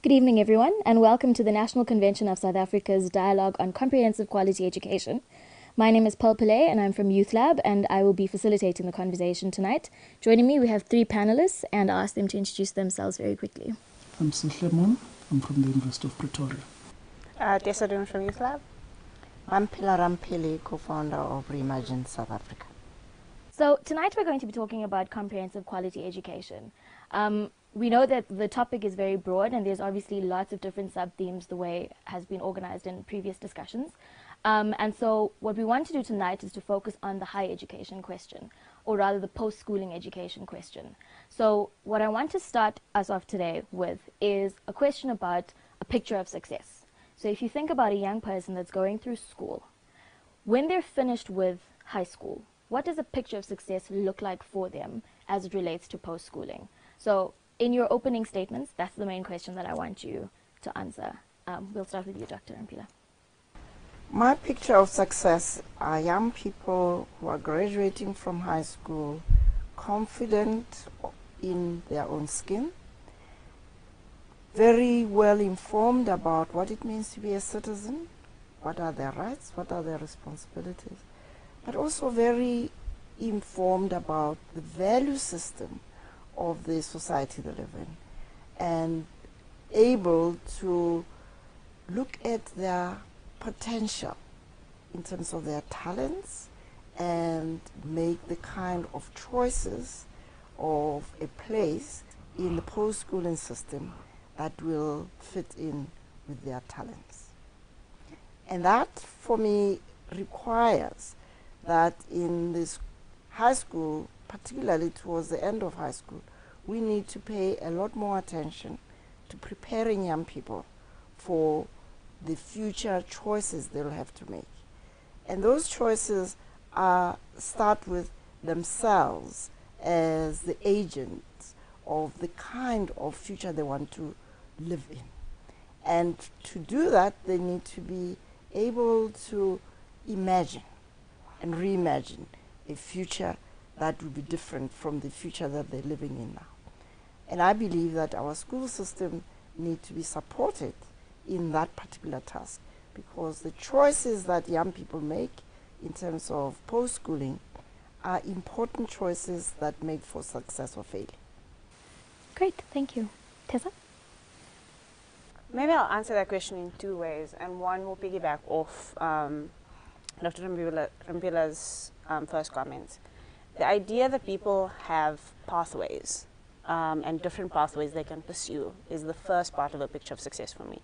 Good evening, everyone, and welcome to the National Convention of South Africa's Dialogue on Comprehensive Quality Education. My name is Pearl Pillay, and I'm from Youth Lab, and I will be facilitating the conversation tonight. Joining me, we have three panelists, and I'll ask them to introduce themselves very quickly. I'm Sihle Moon. I'm from the University of Pretoria. Tessa Doon from Youth Lab. I'm Pilar Rampili, co-founder of Reimagine South Africa. So tonight we're going to be talking about comprehensive quality education. We know that the topic is very broad and there's obviously lots of different sub-themes the way it has been organized in previous discussions. And so what we want to do tonight is to focus on the higher education question, or rather the post-schooling education question. So what I want to start us off today with is a question about a picture of success. So if you think about a young person that's going through school, when they're finished with high school, what does a picture of success look like for them as it relates to post-schooling? So in your opening statements, that's the main question that I want you to answer. We'll start with you, Dr. Rampila. My picture of success are young people who are graduating from high school, confident in their own skin, very well informed about what it means to be a citizen, what are their rights, what are their responsibilities, but also very informed about the value system of the society they live in, and able to look at their potential in terms of their talents and make the kind of choices of a place in the post-schooling system that will fit in with their talents. And that, for me, requires that in this high school, particularly towards the end of high school, we need to pay a lot more attention to preparing young people for the future choices they'll have to make. And those choices start with themselves as the agents of the kind of future they want to live in. And to do that, they need to be able to imagine and reimagine a future that will be different from the future that they're living in now. And I believe that our school system needs to be supported in that particular task, because the choices that young people make in terms of post-schooling are important choices that make for success or failure. Great, thank you. Tessa? Maybe I'll answer that question in two ways, and one will piggyback off Dr. Rampila's first comments. The idea that people have pathways and different pathways they can pursue is the first part of a picture of success for me.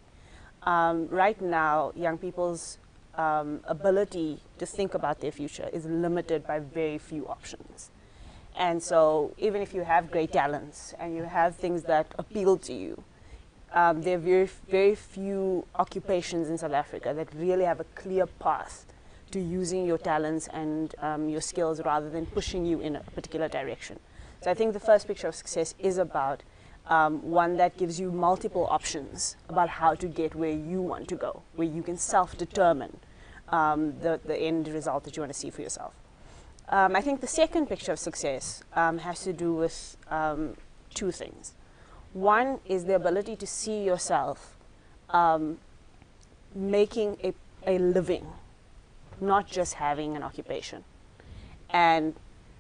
Right now, young people's ability to think about their future is limited by very few options. And so even if you have great talents and you have things that appeal to you, there are very few occupations in South Africa that really have a clear path to using your talents and your skills rather than pushing you in a particular direction. So I think the first picture of success is about one that gives you multiple options about how to get where you want to go, where you can self-determine the end result that you want to see for yourself. I think the second picture of success has to do with two things. One is the ability to see yourself making a living, not just having an occupation. And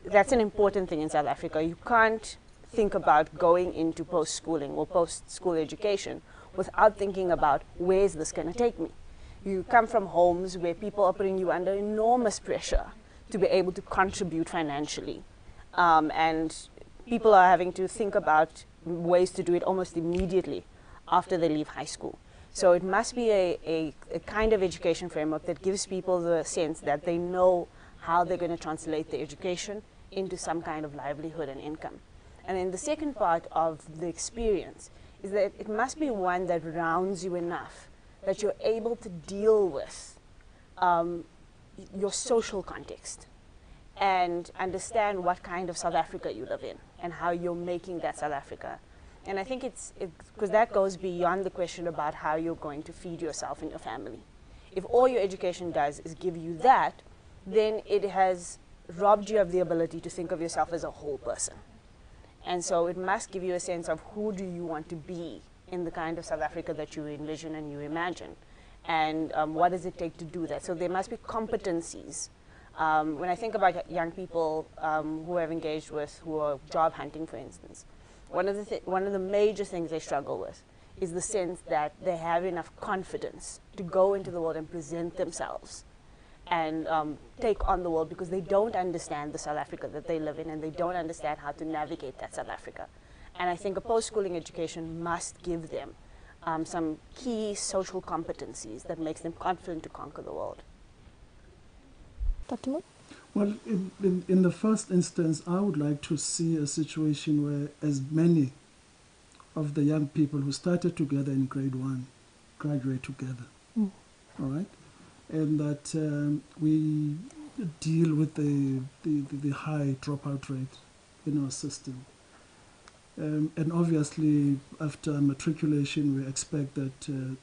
that's an important thing in South Africa. You can't think about going into post-schooling or post-school education without thinking about, where is this going to take me? You come from homes where people are putting you under enormous pressure to be able to contribute financially. And people are having to think about ways to do it almost immediately after they leave high school. So it must be a kind of education framework that gives people the sense that they know how they're going to translate their education into some kind of livelihood and income. And then the second part of the experience is that it must be one that rounds you enough that you're able to deal with your social context and understand what kind of South Africa you live in and how you're making that South Africa. And I think it's because that goes beyond the question about how you're going to feed yourself and your family. If all your education does is give you that, then it has robbed you of the ability to think of yourself as a whole person. And so it must give you a sense of who do you want to be in the kind of South Africa that you envision and you imagine? And what does it take to do that? So there must be competencies. When I think about young people who I've engaged with who are job hunting, for instance, one of the major things they struggle with is the sense that they have enough confidence to go into the world and present themselves and take on the world, because they don't understand the South Africa that they live in, and they don't understand how to navigate that South Africa. And I think a post-schooling education must give them some key social competencies that makes them confident to conquer the world. Dr. Moon? Well, in the first instance, I would like to see a situation where as many of the young people who started together in grade 1 graduate together, all right? And that we deal with the high dropout rate in our system. And obviously, after matriculation, we expect that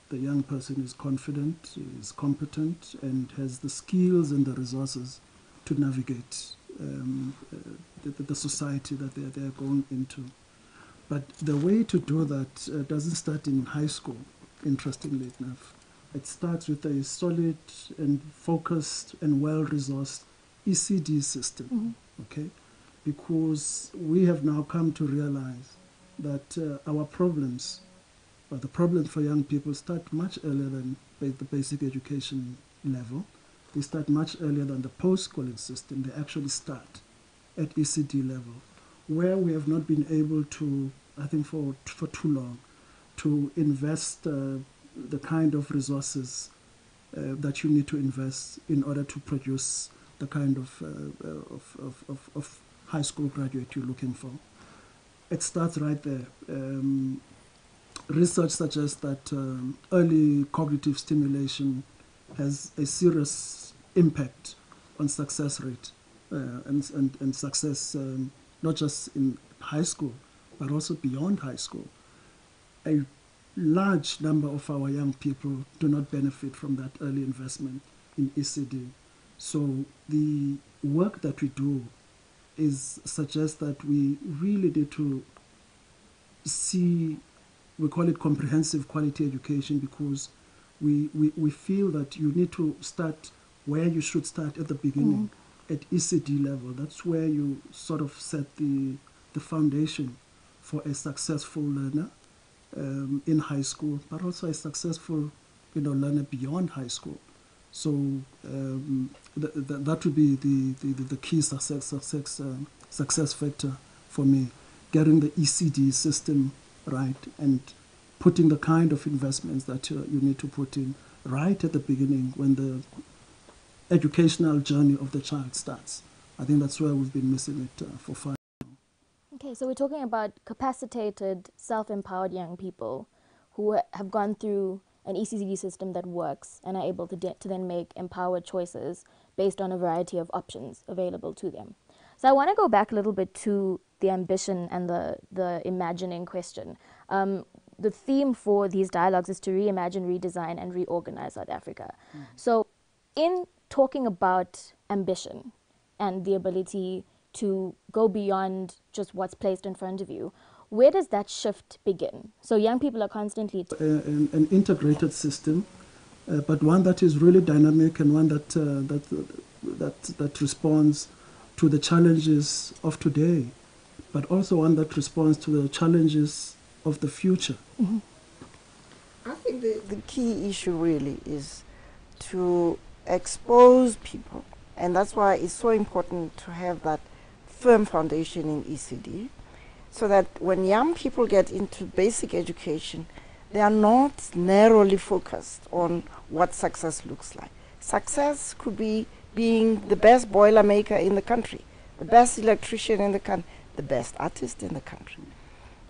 the young person is confident, is competent, and has the skills and the resources to navigate the society that they're going into. But the way to do that doesn't start in high school, interestingly enough. It starts with a solid and focused and well-resourced ECD system, okay? Because we have now come to realize that our problems, or the problems for young people, start much earlier than the basic education level. They start much earlier than the post-schooling system. They actually start at ECD level, where we have not been able to, I think for too long, to invest the kind of resources that you need to invest in order to produce the kind of high school graduate you're looking for. It starts right there. Research suggests that early cognitive stimulation has a serious impact on success rate and success, not just in high school, but also beyond high school. A large number of our young people do not benefit from that early investment in ECD. So the work that we do suggests that we really need to see, we call it comprehensive quality education, because we feel that you need to start where you should start at the beginning, at ECD level. That's where you sort of set the foundation for a successful learner in high school, but also a successful learner beyond high school. So that would be the key success factor for me, getting the ECD system right and putting the kind of investments that you need to put in right at the beginning when the educational journey of the child starts. I think that's where we've been missing it for far. Okay, so we're talking about capacitated, self-empowered young people who have gone through an ECD system that works and are able to then make empowered choices based on a variety of options available to them. So I want to go back a little bit to the ambition and the imagining question. The theme for these dialogues is to reimagine, redesign, and reorganize South Africa. So in talking about ambition and the ability to go beyond just what's placed in front of you, where does that shift begin? So young people are constantly... An integrated system, but one that is really dynamic and one that responds to the challenges of today, but also one that responds to the challenges of the future. I think the key issue really is to expose people, and that's why it's so important to have that firm foundation in ECD, so that when young people get into basic education, they are not narrowly focused on what success looks like. Success could be being the best boiler maker in the country, the best electrician in the country, the best artist in the country.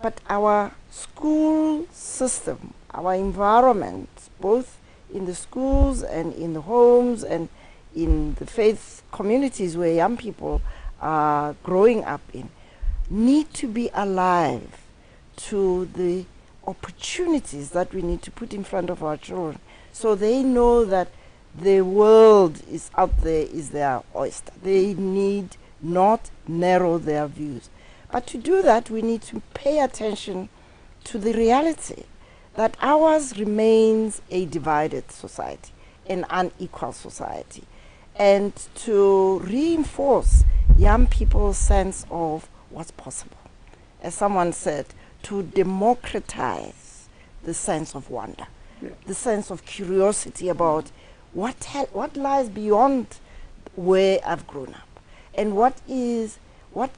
But our school system, our environment, both in the schools and in the homes and in the faith communities where young people are growing up in, need to be alive to the opportunities that we need to put in front of our children, so they know that the world is out there, is their oyster. They need not narrow their views. But to do that, we need to pay attention to the reality that ours remains a divided society, an unequal society, and to reinforce young people's sense of what's possible. As someone said, to democratize the sense of wonder, the sense of curiosity about what lies beyond where I've grown up, and what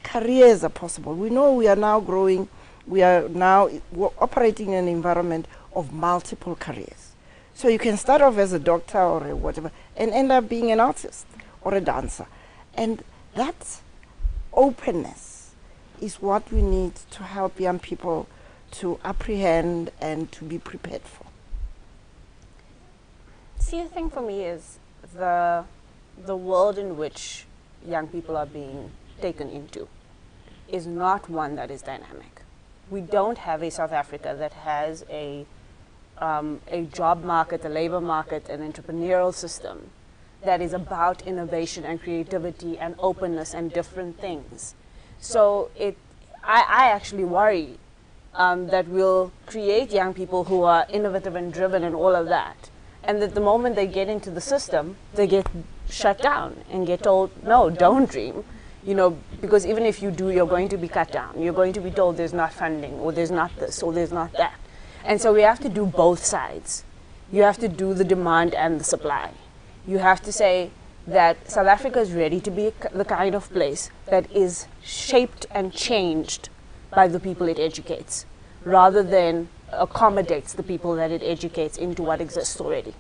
careers are possible. We know we are now growing, we're operating in an environment of multiple careers. So you can start off as a doctor or a whatever and end up being an artist or a dancer. And that openness is what we need to help young people to apprehend and to be prepared for. See, the thing for me is the world in which young people are being taken into is not one that is dynamic. We don't have a South Africa that has a job market, a labor market, an entrepreneurial system that is about innovation and creativity and openness and different things. So I actually worry that we'll create young people who are innovative and driven and all of that, and that the moment they get into the system, they get shut down and get told, no, don't dream. You know, because even if you do, you're going to be cut down. You're going to be told there's not funding, or there's not this, or there's not that. And so we have to do both sides. You have to do the demand and the supply. You have to say that South Africa is ready to be the kind of place that is shaped and changed by the people it educates, rather than accommodates the people that it educates into what exists already.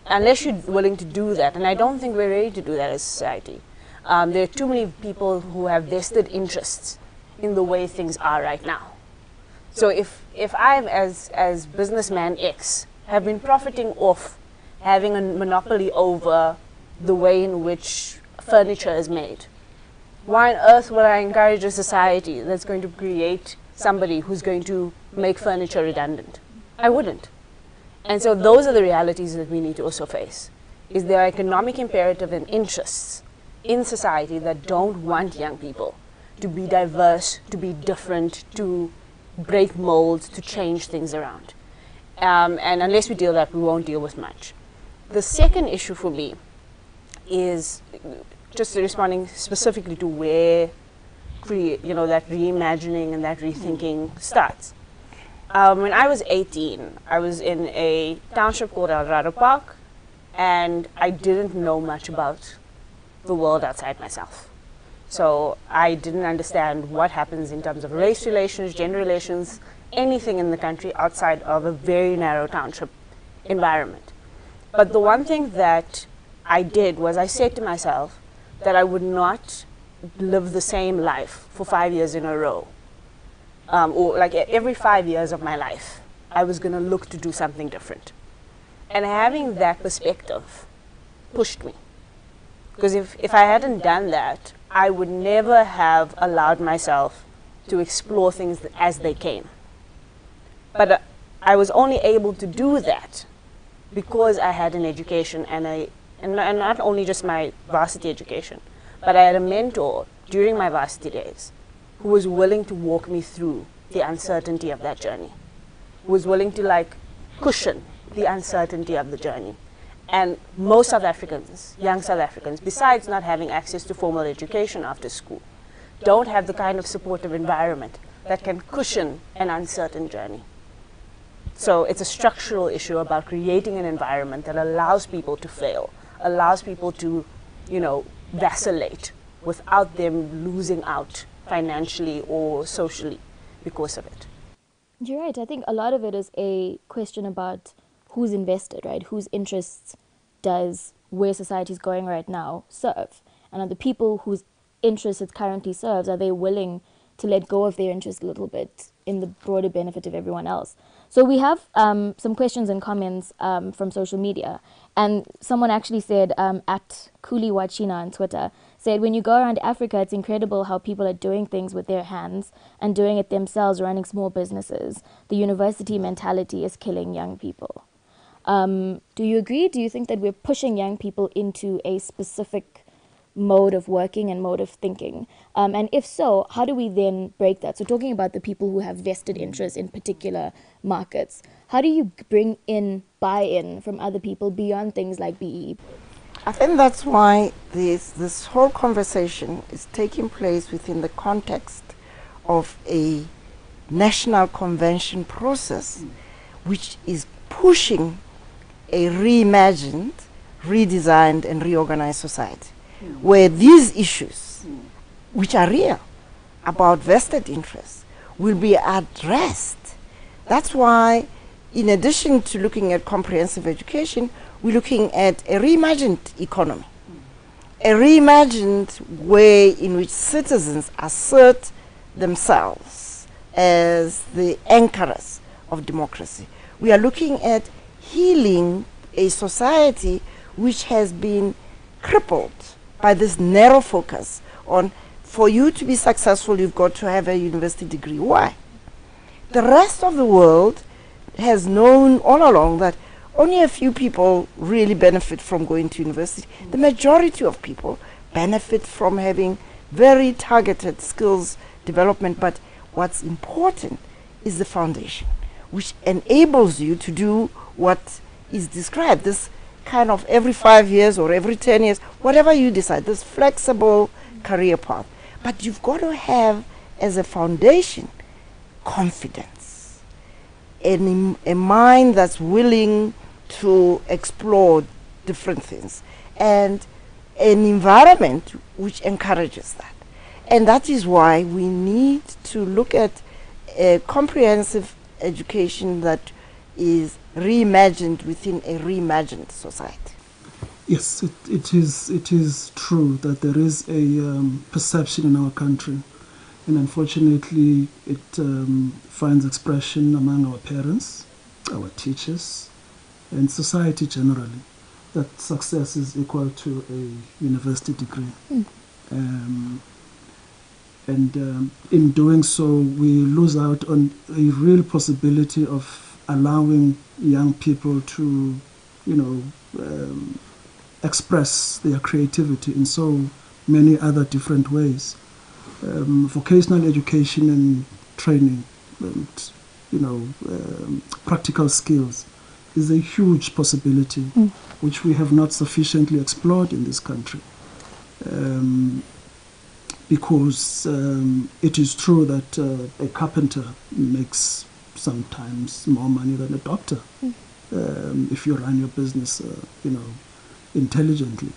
Unless you're willing to do that, and I don't think we're ready to do that as a society. There are too many people who have vested interests in the way things are right now. So if I, as businessman X, have been profiting off having a monopoly over the way in which furniture is made, why on earth would I encourage a society that's going to create somebody who's going to make furniture redundant? I wouldn't. And so those are the realities that we need to also face. Is there economic imperative and interests in society that don't want young people to be diverse, to be different, to break molds, to change things around. And unless we deal with that, we won't deal with much. The second issue for me is just responding specifically to where that reimagining and that rethinking starts. When I was 18, I was in a township called Eldorado Park, and I didn't know much about the world outside myself. So I didn't understand what happens in terms of race relations, gender relations, anything in the country outside of a very narrow township environment. But the one thing that I did was I said to myself that I would not live the same life for 5 years in a row. Or like every 5 years of my life, I was going to look to do something different. And having that perspective pushed me. Because if I hadn't done that, I would never have allowed myself to explore things as they came. But I was only able to do that because I had an education and not only just my varsity education, but I had a mentor during my varsity days who was willing to walk me through the uncertainty of that journey, who was willing to cushion the uncertainty of the journey. And most South Africans, young South Africans, besides not having access to formal education after school, don't have the kind of supportive environment that can cushion an uncertain journey. So it's a structural issue about creating an environment that allows people to fail, allows people to, vacillate without them losing out financially or socially because of it. You're right. I think a lot of it is a question about who's invested, right? Whose interests does where society is going right now serve? And are the people whose interests it currently serves, are they willing to let go of their interests a little bit in the broader benefit of everyone else? So we have some questions and comments from social media. And someone actually said, at Kuli Wachina on Twitter, said, when you go around Africa, it's incredible how people are doing things with their hands and doing it themselves, running small businesses. The university mentality is killing young people. Do you agree? Do you think that we're pushing young people into a specific mode of working and mode of thinking? And if so, how do we then break that? So talking about the people who have vested interest in particular markets, how do you bring in buy-in from other people beyond things like BEE? I think that's why this whole conversation is taking place within the context of a national convention process, which is pushing a reimagined, redesigned, and reorganized society, where these issues, which are real, about vested interests, will be addressed. That's why, in addition to looking at comprehensive education, we're looking at a reimagined economy, a reimagined way in which citizens assert themselves as the anchors of democracy. We are looking at healing a society which has been crippled by this narrow focus on, for you to be successful, you've got to have a university degree. Why? The rest of the world has known all along that only a few people really benefit from going to university. The majority of people benefit from having very targeted skills development, but what's important is the foundation, which enables you to do what is described, this kind of every 5 years or every 10 years, whatever you decide, this flexible career path. But you've got to have as a foundation confidence, a mind that's willing to explore different things, and an environment which encourages that. And that is why we need to look at a comprehensive education that is reimagined within a reimagined society. Yes, it is true that there is a perception in our country, and unfortunately it finds expression among our parents, our teachers, and society generally, that success is equal to a university degree. In doing so, we lose out on a real possibility of allowing young people to, express their creativity in so many other different ways. Vocational education and training, and practical skills is a huge possibility which we have not sufficiently explored in this country. Because it is true that a carpenter makes sometimes more money than a doctor if you run your business, intelligently.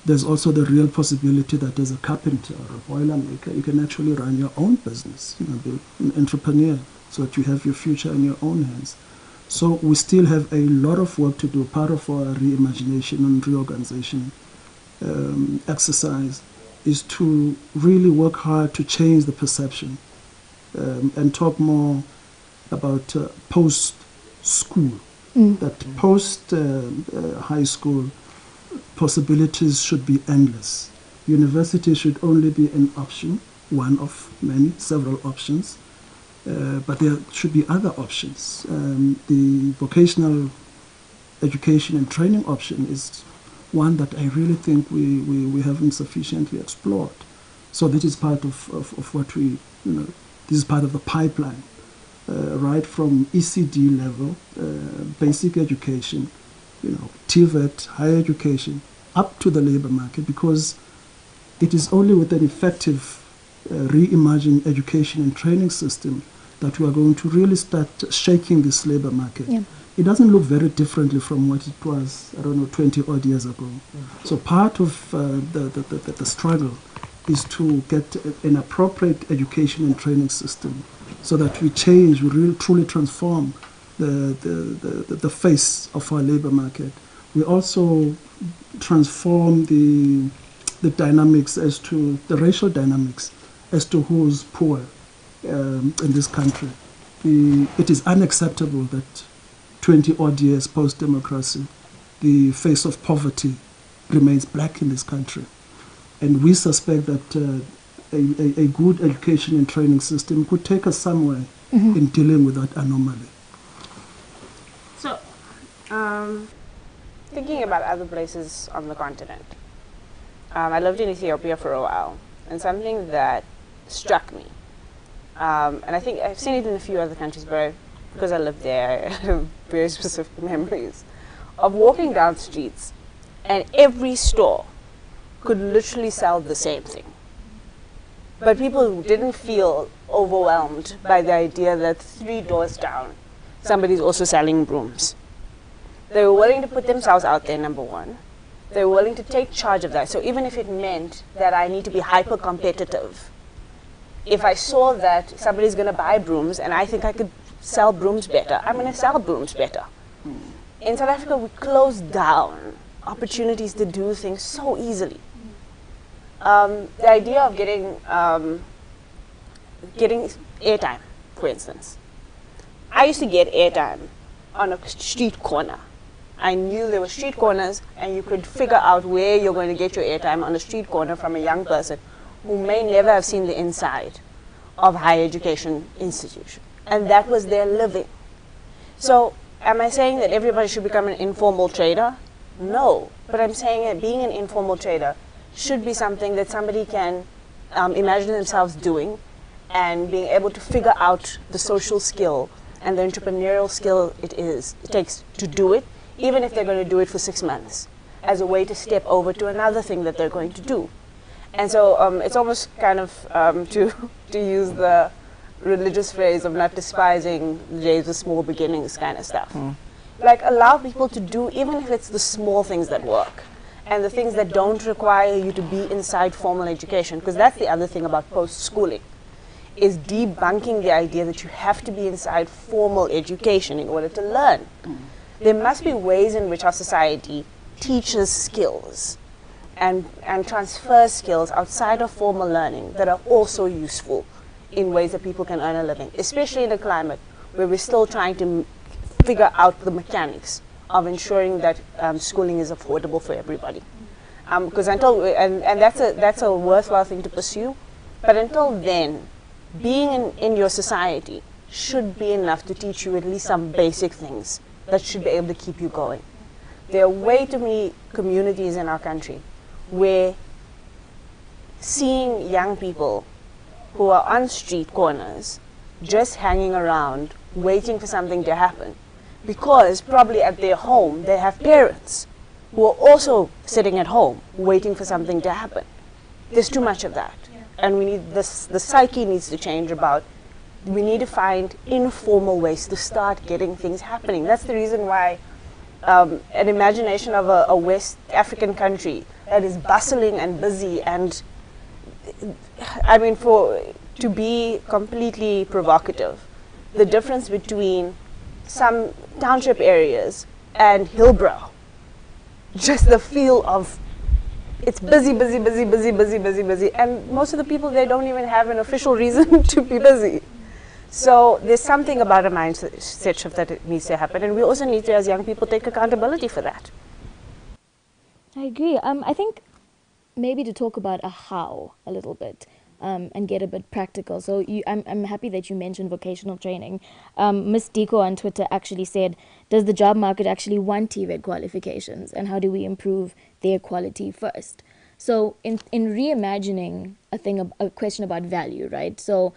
There's also the real possibility that as a carpenter or a boiler maker, you can actually run your own business, be an entrepreneur, so that you have your future in your own hands. So we still have a lot of work to do. Part of our reimagination and reorganization exercise is to really work hard to change the perception and talk more about post-school, that post-high school possibilities should be endless. University should only be an option, one of many, several options, but there should be other options. The vocational education and training option is one that I really think we haven't sufficiently explored. So this is part of what we, this is part of the pipeline, right from ECD level, basic education, TVET, higher education, up to the labor market, because it is only with an effective reimagined education and training system that we are going to really start shaking this labor market. Yeah. It doesn't look very differently from what it was, 20 odd years ago. So part of the struggle is to get an appropriate education and training system so that we change, we really truly transform the face of our labor market. We also transform the dynamics as to the racial dynamics as to who's poor in this country. It is unacceptable that 20 odd years post-democracy, the face of poverty remains black in this country. And we suspect that a good education and training system could take us somewhere in dealing with that anomaly. So, thinking about other places on the continent, I lived in Ethiopia for a while, and something that struck me, and I think I've seen it in a few other countries, but because I lived there, I have very specific memories of walking down streets, and every store could literally sell the same thing. But people didn't feel overwhelmed by the idea that 3 doors down, somebody's also selling brooms. They were willing to put themselves out there, number one. They were willing to take charge of that. So even if it meant that I need to be hyper competitive, if I saw that somebody's going to buy brooms and I think I could sell brooms better, I'm going to sell brooms better. In South Africa, we closed down opportunities to do things so easily. The idea of getting airtime, for instance. I used to get airtime on a street corner. I knew there were street corners, and you could figure out where you're going to get your airtime on a street corner from a young person who may never have seen the inside of higher education institution. And that was their living. So am I saying that everybody should become an informal trader? No. But I'm saying that being an informal trader should be something that somebody can imagine themselves doing, and being able to figure out the social skill and the entrepreneurial skill it takes to do it, even if they're going to do it for 6 months, as a way to step over to another thing that they're going to do. And so it's almost kind of, to use the religious phrase of not despising the days of small beginnings kind of stuff. Like, allow people to do, even if it's the small things that work, and the things that don't require you to be inside formal education, because that's the other thing about post-schooling, is debunking the idea that you have to be inside formal education in order to learn. There must be ways in which our society teaches skills and transfers skills outside of formal learning that are also useful in ways that people can earn a living, especially in a climate where we're still trying to figure out the mechanics of ensuring that schooling is affordable for everybody. Because and that's a worthwhile thing to pursue, but until then, being in your society should be enough to teach you at least some basic things that should be able to keep you going. There are way too many communities in our country where seeing young people who are on street corners just hanging around waiting for something to happen, because probably at their home they have parents who are also sitting at home waiting for something to happen. There's too much of that. And we need this, the psyche needs to change about, we need to find informal ways to start getting things happening. That's the reason why an imagination of a West African country that is bustling and busy, and I mean, to be completely provocative, the difference between some township areas and Hillbrow, just the feel of it's busy, busy, busy, busy, busy, busy, busy, and most of the people there don't even have an official reason to be busy. So there's something about a mindset shift that it needs to happen, and we also need to, as young people, take accountability for that. I agree. I think maybe to talk about a how a little bit, and get a bit practical. So I'm happy that you mentioned vocational training. Miss Diko on Twitter actually said, does the job market actually want TVET qualifications, and how do we improve their quality first? So in reimagining a question about value, right? So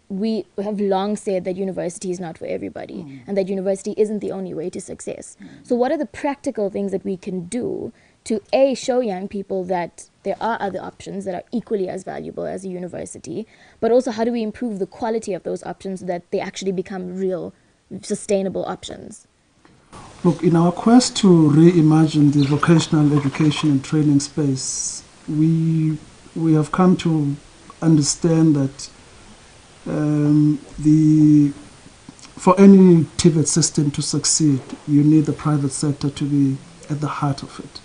we have long said that university is not for everybody, and that university isn't the only way to success. So what are the practical things that we can do to show young people that there are other options that are equally as valuable as a university, but also how do we improve the quality of those options so that they actually become real, sustainable options? Look, in our quest to reimagine the vocational education and training space, we have come to understand that for any TVET system to succeed, you need the private sector to be at the heart of it,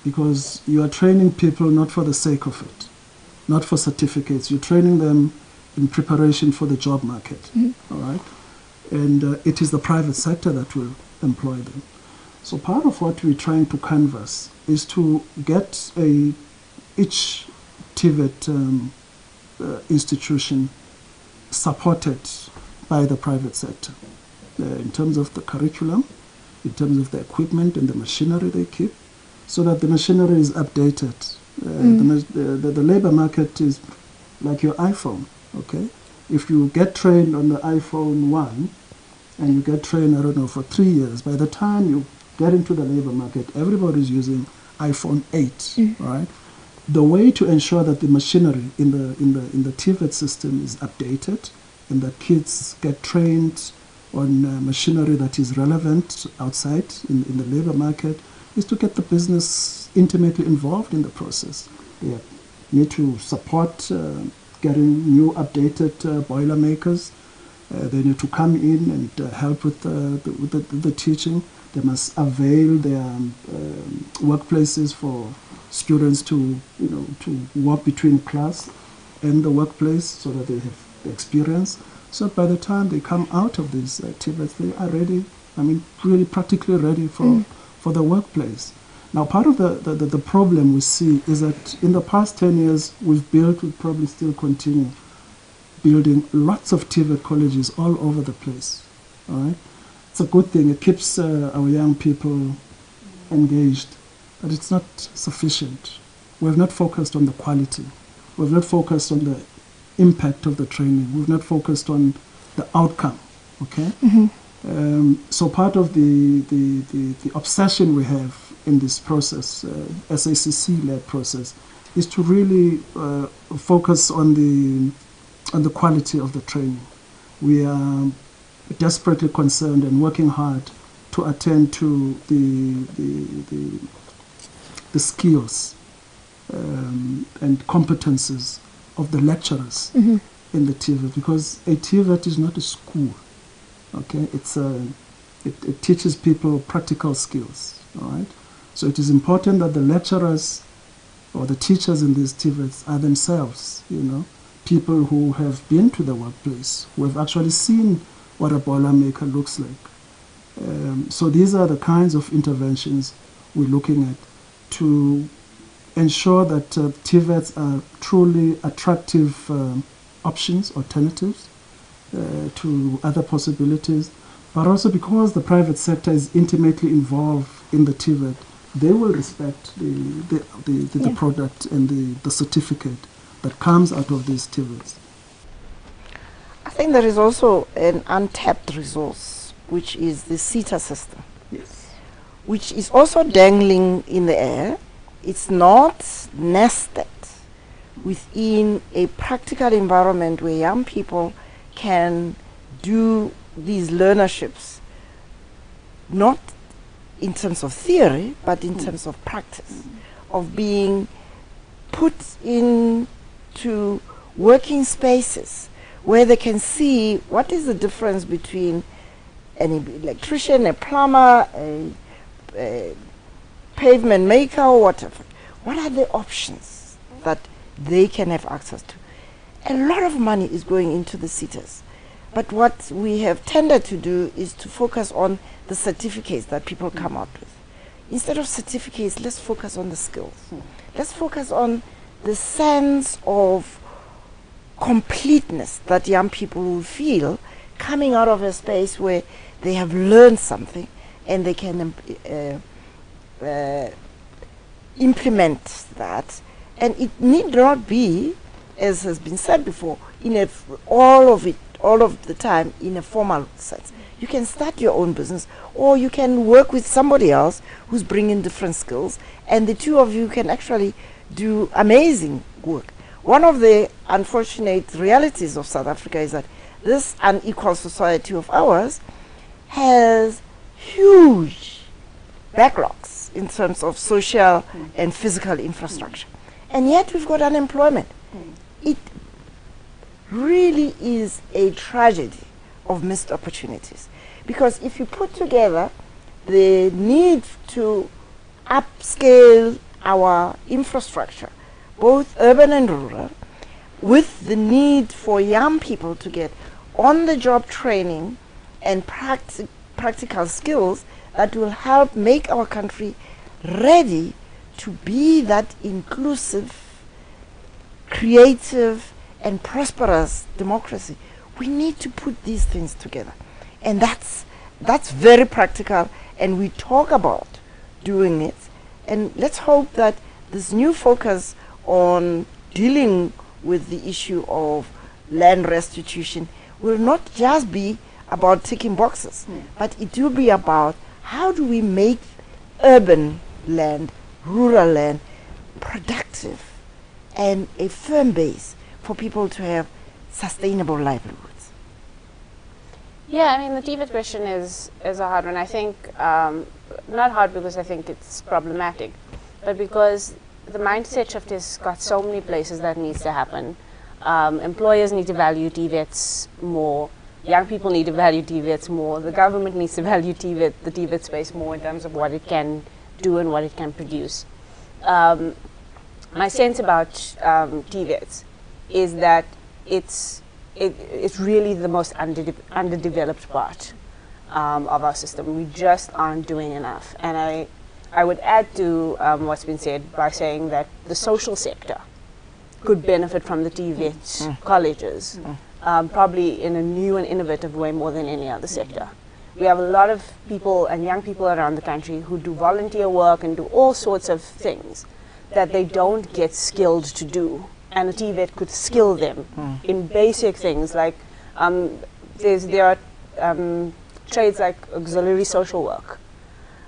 because you are training people not for the sake of it, not for certificates. You're training them in preparation for the job market, all right? And it is the private sector that will employ them. So part of what we're trying to canvass is to get each TVET institution supported by the private sector in terms of the curriculum, in terms of the equipment and the machinery they keep, so that the machinery is updated The labor market is like your iPhone, okay? If you get trained on the iPhone 1 and you get trained, I don't know, for 3 years, by the time you get into the labor market, everybody's using iPhone 8, right? The way to ensure that the machinery in the TVET system is updated and that kids get trained on machinery that is relevant outside in the labor market is to get the business intimately involved in the process. They need to support getting new updated boiler makers. They need to come in and help with the teaching. They must avail their workplaces for students to walk between class and the workplace so that they have the experience. So by the time they come out of these TVETs, they are ready, really practically ready for the workplace. Now, part of the problem we see is that in the past 10 years, we'll probably still continue building lots of TVET colleges all over the place. All right? It's a good thing. It keeps our young people engaged, but it's not sufficient. We have not focused on the quality. We have not focused on the impact of the training. We've not focused on the outcome, okay? So part of the obsession we have in this process, SACC-led process, is to really focus on the quality of the training. We are desperately concerned and working hard to attend to the skills and competences of the lecturers in the TVET, because a TVET is not a school. Okay, it teaches people practical skills. All right, so it is important that the lecturers or the teachers in these TVETs are themselves, people who have been to the workplace, who have actually seen what a boiler maker looks like. So these are the kinds of interventions we're looking at to ensure that TVETs are truly attractive options, alternatives to other possibilities, but also because the private sector is intimately involved in the TVET, they will respect the product and the certificate that comes out of these TVETs. I think there is also an untapped resource, which is the SETA system, which is also dangling in the air. It's not nested within a practical environment where young people can do these learnerships, not in terms of theory, but in terms of practice, of being put into working spaces where they can see what is the difference between an electrician, a plumber, a pavement maker, or whatever. What are the options that they can have access to? A lot of money is going into the SETAs. But what we have tended to do is to focus on the certificates that people come out with. Instead of certificates, let's focus on the skills. Let's focus on the sense of completeness that young people will feel coming out of a space where they have learned something and they can implement that. And it need not be, as has been said before, in all of the time in a formal sense. You can start your own business, or you can work with somebody else who's bringing different skills, and the two of you can actually do amazing work. One of the unfortunate realities of South Africa is that this unequal society of ours has huge backlogs in terms of social and physical infrastructure. And yet we've got unemployment. It really is a tragedy of missed opportunities. Because if you put together the need to upscale our infrastructure, both urban and rural, with the need for young people to get on-the-job training and practical skills that will help make our country ready to be that inclusive, creative, and prosperous democracy. We need to put these things together. And that's very practical, and we talk about doing it. And let's hope that this new focus on dealing with the issue of land restitution will not just be about ticking boxes, but it will be about how do we make urban land, rural land, productive and a firm base for people to have sustainable livelihoods. Yeah, I mean, the TVET question is a hard one. I think, not hard because I think it's problematic, but because the mindset shift has got so many places that needs to happen. Employers need to value TVETs more. Young people need to value TVETs more. The government needs to value the TVET space more in terms of what it can do and what it can produce. My sense about TVETs is that it's really the most underdeveloped part of our system. We just aren't doing enough. And I would add to what's been said by saying that the social sector could benefit from the TVET colleges, probably in a new and innovative way more than any other sector. We have a lot of people and young people around the country who do volunteer work and do all sorts of things that they don't get skilled to do, and a TVET could skill them in basic things like there are trades like auxiliary social work,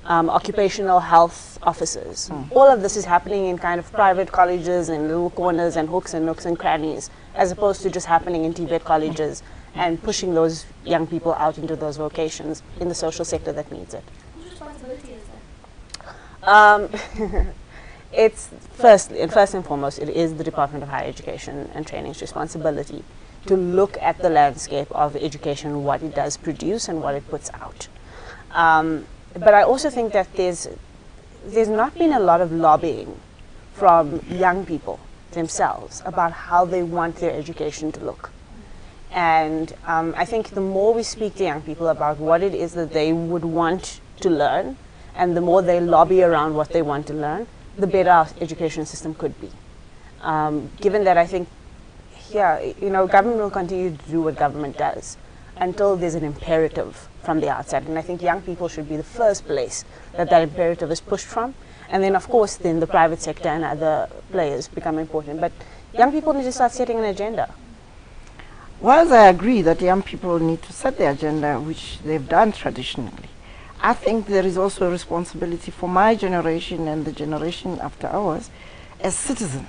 occupational health officers. All of this is happening in kind of private colleges and little corners and hooks and nooks and crannies, as opposed to just happening in TVET colleges and pushing those young people out into those vocations in the social sector that needs it. Whose responsibility is that? It's first and foremost, it is the Department of Higher Education and Training's responsibility to look at the landscape of education, what it does produce and what it puts out. But I also think that there's not been a lot of lobbying from young people themselves about how they want their education to look. And I think the more we speak to young people about what it is that they would want to learn, and the more they lobby around what they want to learn, the better our education system could be. Given that I think, government will continue to do what government does until there's an imperative from the outside. And I think young people should be the first place that imperative is pushed from. And then, of course, then the private sector and other players become important. But young people need to start setting an agenda. Whilst I agree that young people need to set the agenda, which they've done traditionally, I think there is also a responsibility for my generation and the generation after ours as citizens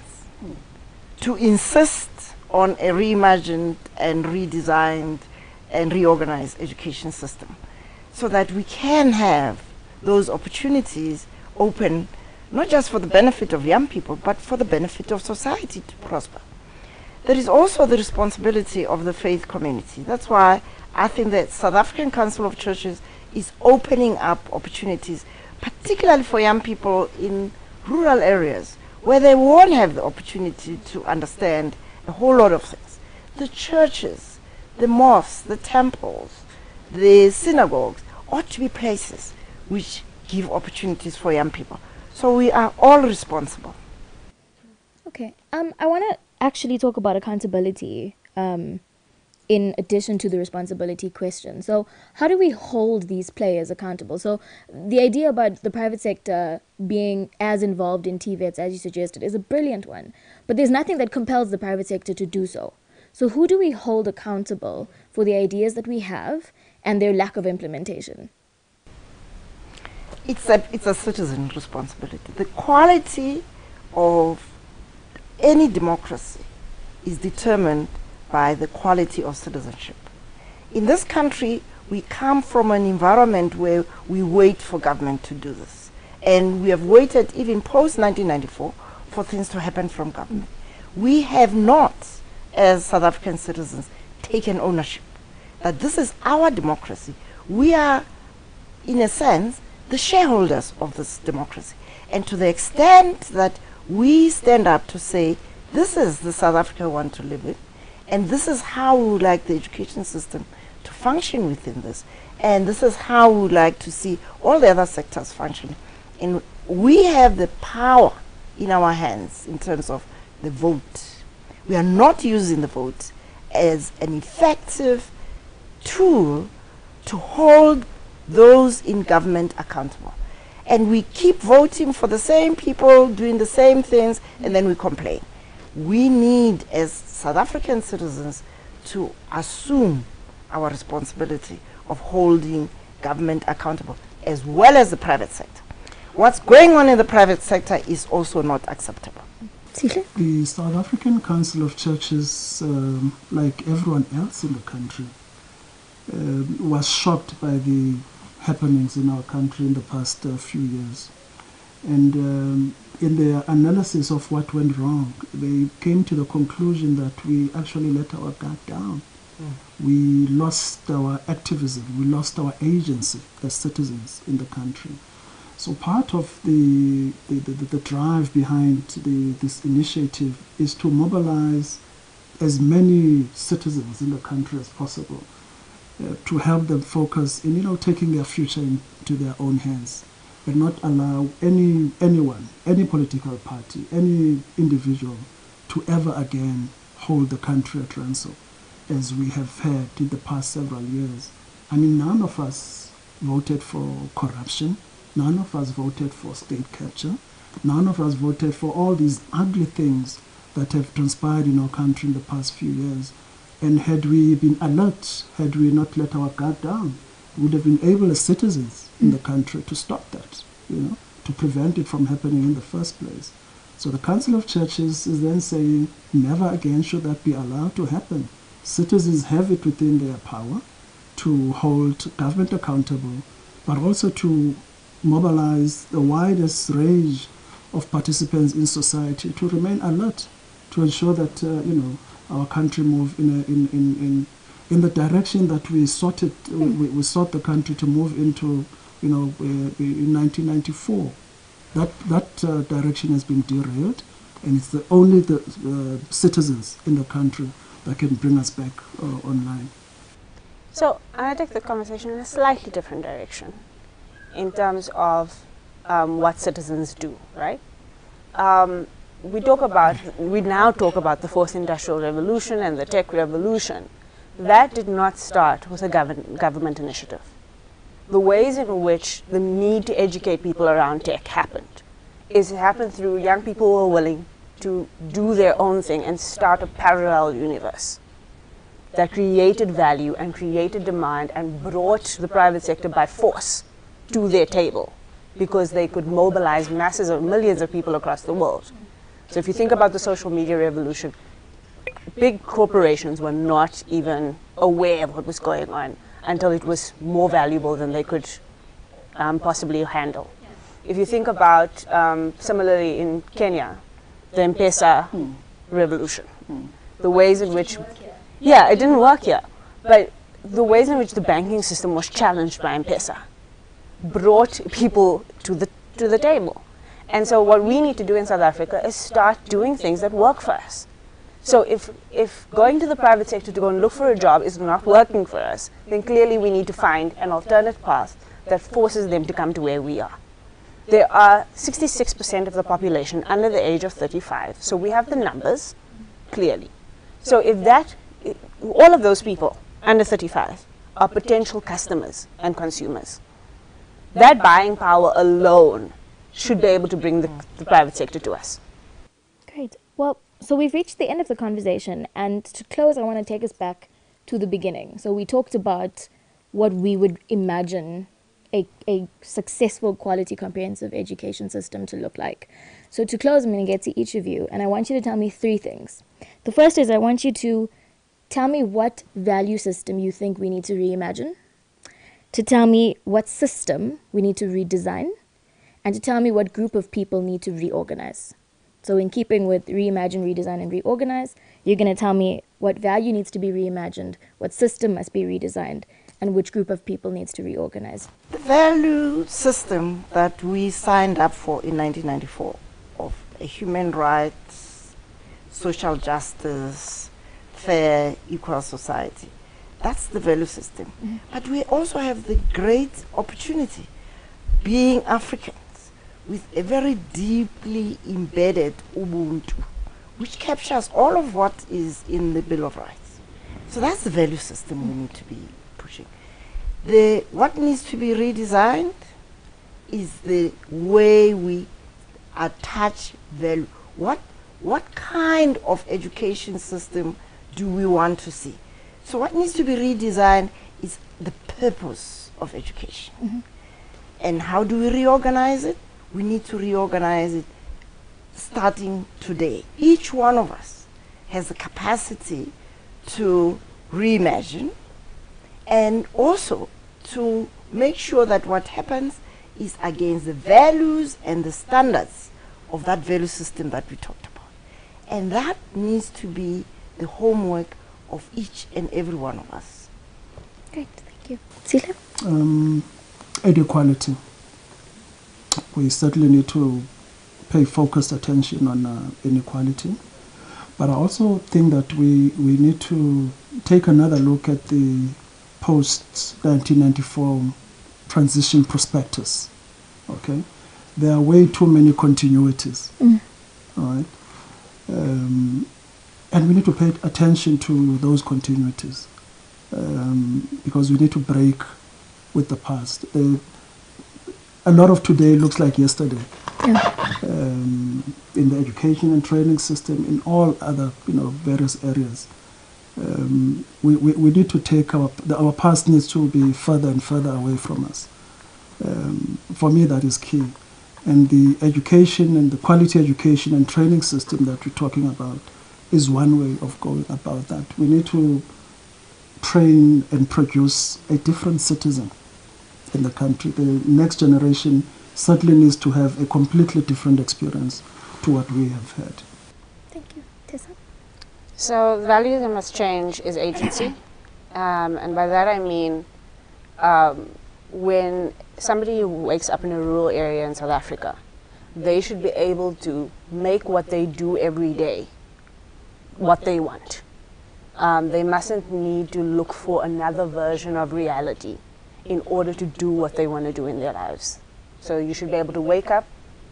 to insist on a reimagined and redesigned and reorganized education system so that we can have those opportunities open not just for the benefit of young people but for the benefit of society to prosper. There is also the responsibility of the faith community. That's why I think that South African Council of Churches is opening up opportunities, particularly for young people in rural areas where they won't have the opportunity to understand a whole lot of things. The churches, the mosques, the temples, the synagogues ought to be places which give opportunities for young people. So we are all responsible. Okay. I want to actually talk about accountability in addition to the responsibility question. So how do we hold these players accountable? So the idea about the private sector being as involved in TVETs as you suggested is a brilliant one, but there's nothing that compels the private sector to do so. So who do we hold accountable for the ideas that we have and their lack of implementation? It's a citizen responsibility. The quality of any democracy is determined by the quality of citizenship. In this country, we come from an environment where we wait for government to do this. And we have waited even post-1994 for things to happen from government. We have not, as South African citizens, taken ownership that this is our democracy. We are, in a sense, the shareholders of this democracy. And to the extent that we stand up to say, this is the South Africa we want to live in, and this is how we would like the education system to function within this, and this is how we would like to see all the other sectors functioning. And we have the power in our hands in terms of the vote. We are not using the vote as an effective tool to hold those in government accountable. and we keep voting for the same people, doing the same things, and then we complain. We need, as South African citizens, to assume our responsibility of holding government accountable, as well as the private sector. What's going on in the private sector is also not acceptable. The South African Council of Churches, like everyone else in the country, was shocked by the happenings in our country in the past few years. And in their analysis of what went wrong, they came to the conclusion that we actually let our guard down. We lost our activism, we lost our agency as citizens in the country. So part of the drive behind this initiative is to mobilize as many citizens in the country as possible to help them focus in taking their future into their own hands, and not allow anyone, any political party, any individual to ever again hold the country at ransom, as we have had in the past several years. I mean, none of us voted for corruption. None of us voted for state capture. None of us voted for all these ugly things that have transpired in our country in the past few years. And had we been alert, had we not let our guard down, we would have been able as citizens in the country to stop that, to prevent it from happening in the first place. So the Council of Churches is then saying, never again should that be allowed to happen. Citizens have it within their power to hold government accountable, but also to mobilize the widest range of participants in society to remain alert, to ensure that our country move in the direction that we sought it. We sought the country to move into, in 1994. That direction has been derailed, and it's only the citizens in the country that can bring us back online. So I take the conversation in a slightly different direction in terms of what citizens do, right? We now talk about the fourth industrial revolution and the tech revolution. That did not start with a government initiative. The ways in which the need to educate people around tech happened through young people who were willing to do their own thing and start a parallel universe that created value and created demand and brought the private sector by force to their table, because they could mobilize masses of millions of people across the world. So if you think about the social media revolution, big corporations were not even aware of what was going on until it was more valuable than they could possibly handle. If you think about, similarly in Kenya, the M-Pesa revolution, the ways in which, it didn't work here, but the ways in which the banking system was challenged by M-Pesa brought people to the table. And so what we need to do in South Africa is start doing things that work for us. So if going to the private sector to go and look for a job is not working for us, then clearly we need to find an alternate path that forces them to come to where we are. There are 66% of the population under the age of 35. So we have the numbers, clearly. So if all of those people under 35 are potential customers and consumers, that buying power alone should be able to bring the private sector to us. Great. Well, so we've reached the end of the conversation, and to close, I want to take us back to the beginning. So we talked about what we would imagine a successful quality comprehensive education system to look like. So to close, I'm going to get to each of you, and I want you to tell me 3 things. The first is I want you to tell me what value system you think we need to reimagine, to tell me what system we need to redesign, and to tell me what group of people need to reorganize. So in keeping with reimagine, redesign, and reorganize, you're going to tell me what value needs to be reimagined, what system must be redesigned, and which group of people needs to reorganize. The value system that we signed up for in 1994 of a human rights, social justice, fair, equal society, that's the value system. Mm-hmm. But we also have the great opportunity, being Africans, with a very deeply embedded Ubuntu, which captures all of what is in the Bill of Rights. So that's the value system we need to be pushing. What needs to be redesigned is the way we attach value. What kind of education system do we want to see? So what needs to be redesigned is the purpose of education. Mm-hmm. And how do we reorganize it? We need to reorganize it starting today. Each one of us has the capacity to reimagine and also to make sure that what happens is against the values and the standards of that value system that we talked about. And that needs to be the homework of each and every one of us. Great, thank you. Sila? Equality. We certainly need to pay focused attention on inequality. But I also think that we need to take another look at the post-1994 transition prospectus. Okay? There are way too many continuities. All right? And we need to pay attention to those continuities because we need to break with the past. A lot of today looks like yesterday. Yeah. In the education and training system, in all other various areas. We need to take our past needs to be further and further away from us. For me, that is key. And the education and the quality education and training system that we're talking about is one way of going about that. We need to train and produce a different citizen in the country. The next generation certainly needs to have a completely different experience to what we have had. Thank you. Tessa? So the value that must change is agency. And by that I mean when somebody wakes up in a rural area in South Africa, they should be able to make what they do every day what they want. They mustn't need to look for another version of reality in order to do what they want to do in their lives. So you should be able to wake up,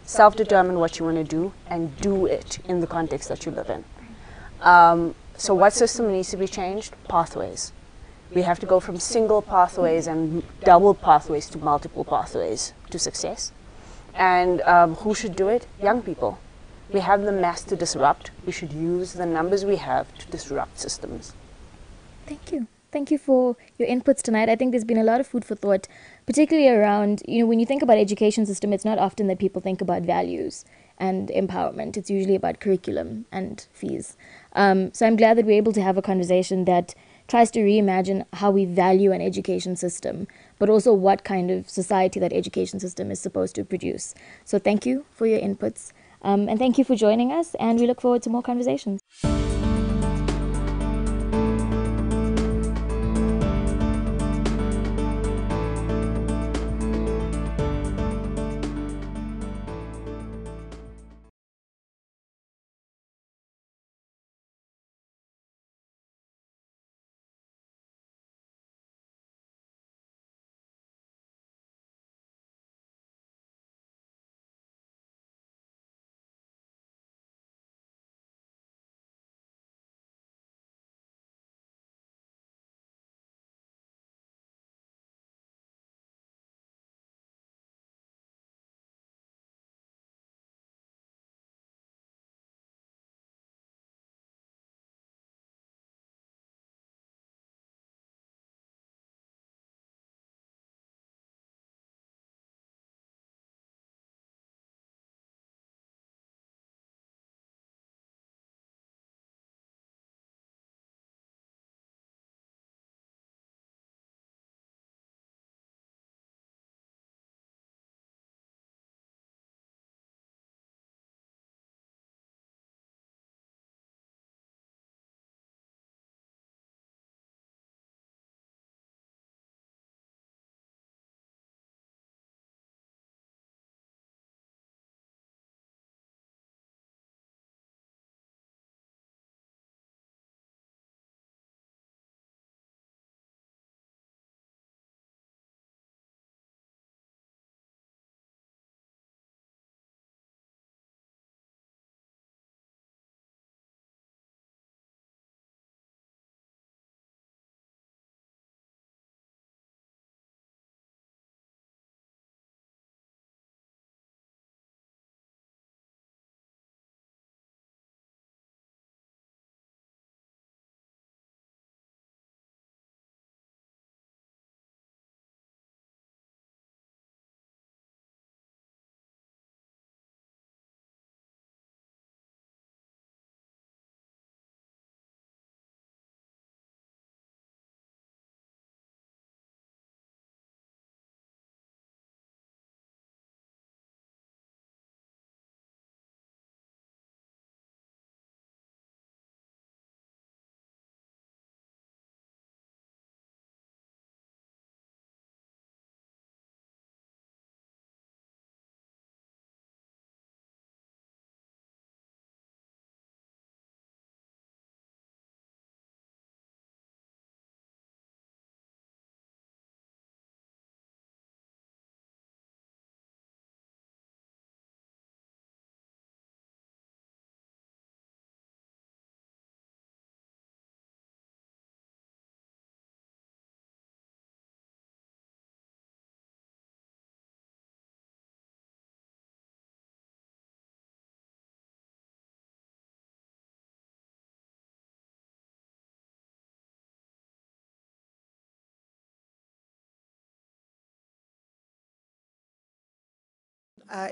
self-determine what you want to do, and do it in the context that you live in. So what system needs to be changed? Pathways. We have to go from single pathways and double pathways to multiple pathways to success. And who should do it? Young people. We have the mass to disrupt. We should use the numbers we have to disrupt systems. Thank you. Thank you for your inputs tonight. I think there's been a lot of food for thought, particularly around, when you think about education system, it's not often that people think about values and empowerment. It's usually about curriculum and fees. So I'm glad that we're able to have a conversation that tries to reimagine how we value an education system, but also what kind of society that education system is supposed to produce. So thank you for your inputs. And thank you for joining us, and we look forward to more conversations.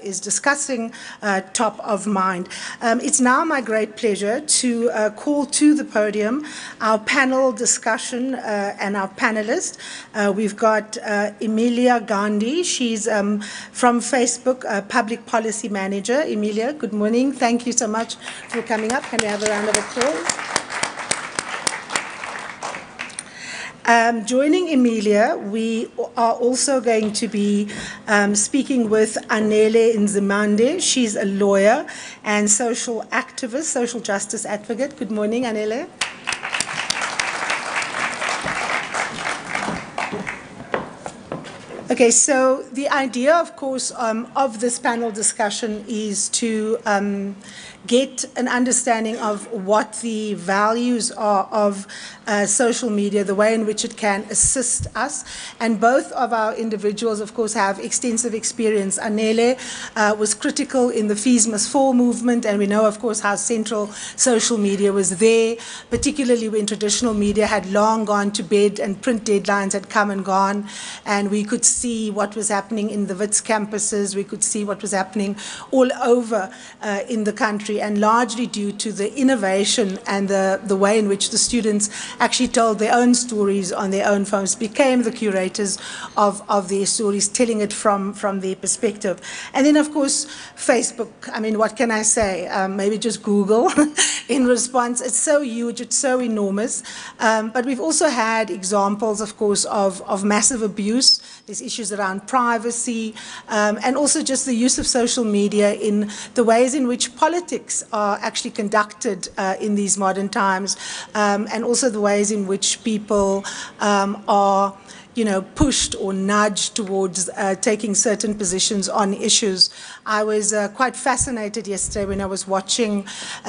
is discussing top of mind. It's now my great pleasure to call to the podium our panel discussion and our panelists. We've got Emilia Gandhi. She's from Facebook, Public Policy Manager. Emilia, good morning. Thank you so much for coming up. Can we have a round of applause? Joining Emilia, we are also going to be speaking with Anele Nzimande. She's a lawyer and social activist, social justice advocate. Good morning, Anele. Okay, so the idea, of course, of this panel discussion is to get an understanding of what the values are of social media, the way in which it can assist us. And both of our individuals, of course, have extensive experience. Anele was critical in the Fees Must Fall movement, and we know, of course, how central social media was there, particularly when traditional media had long gone to bed and print deadlines had come and gone, and we could see what was happening in the WITS campuses, we could see what was happening all over in the country, and largely due to the innovation and the way in which the students actually told their own stories on their own phones, became the curators of their stories, telling it from their perspective. And then, of course, Facebook. I mean, what can I say? Maybe just Google in response. It's so huge, it's so enormous. But we've also had examples, of course, of massive abuse. There's issues around privacy, and also just the use of social media in the ways in which politics are actually conducted in these modern times, and also the ways in which people are pushed or nudged towards taking certain positions on issues. I was quite fascinated yesterday when I was watching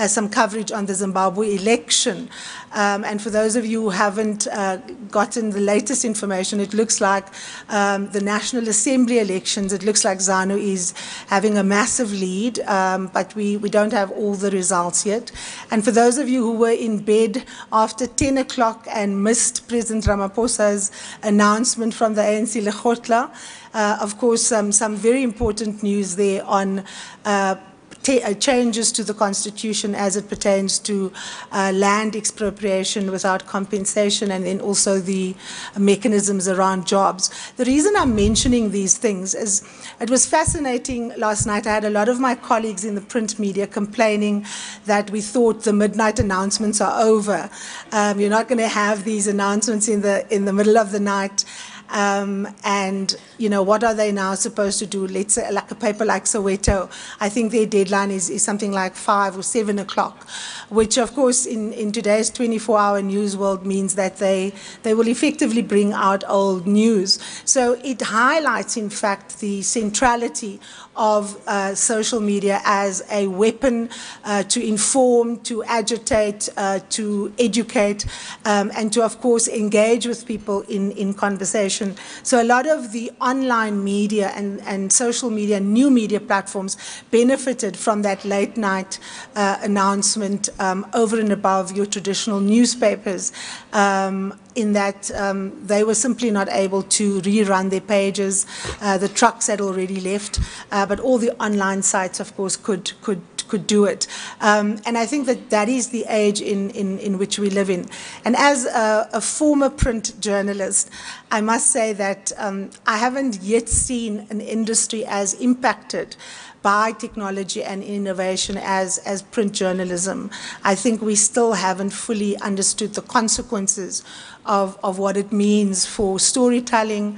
some coverage on the Zimbabwe election. And for those of you who haven't gotten the latest information, it looks like the National Assembly elections, it looks like ZANU is having a massive lead, but we don't have all the results yet. And for those of you who were in bed after 10 o'clock and missed President Ramaphosa's announcement from the ANC Lekgotla, of course, some very important news there on changes to the Constitution as it pertains to land expropriation without compensation, and then also the mechanisms around jobs. The reason I'm mentioning these things is it was fascinating last night. I had a lot of my colleagues in the print media complaining that we thought the midnight announcements are over. You're not going to have these announcements in the middle of the night. And, what are they now supposed to do? Let's say, like a paper like Soweto, I think their deadline is something like 5 or 7 o'clock, which, of course, in today's 24-hour news world means that they will effectively bring out old news. So it highlights, in fact, the centrality of social media as a weapon to inform, to agitate, to educate, and to, of course, engage with people in conversation. So a lot of the online media and social media, new media platforms benefited from that late night announcement over and above your traditional newspapers, in that they were simply not able to rerun their pages. The trucks had already left, but all the online sites, of course, could do it. And I think that is the age in which we live in. And as a former print journalist, I must say that I haven't yet seen an industry as impacted by technology and innovation as print journalism. I think we still haven't fully understood the consequences of what it means for storytelling.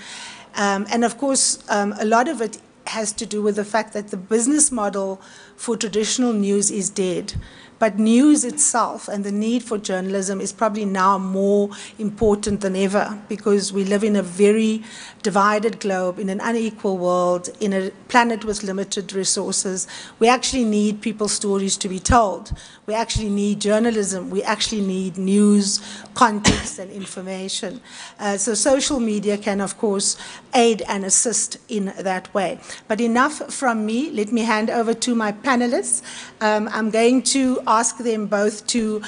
And of course, a lot of it has to do with the fact that the business model for traditional news is dead. But news itself and the need for journalism is probably now more important than ever, because we live in a very divided globe, in an unequal world, in a planet with limited resources. We actually need people's stories to be told. We actually need journalism. We actually need news, context, and information. So social media can, of course, aid and assist in that way. But enough from me. Let me hand over to my panelists. I'm going to ask them both to,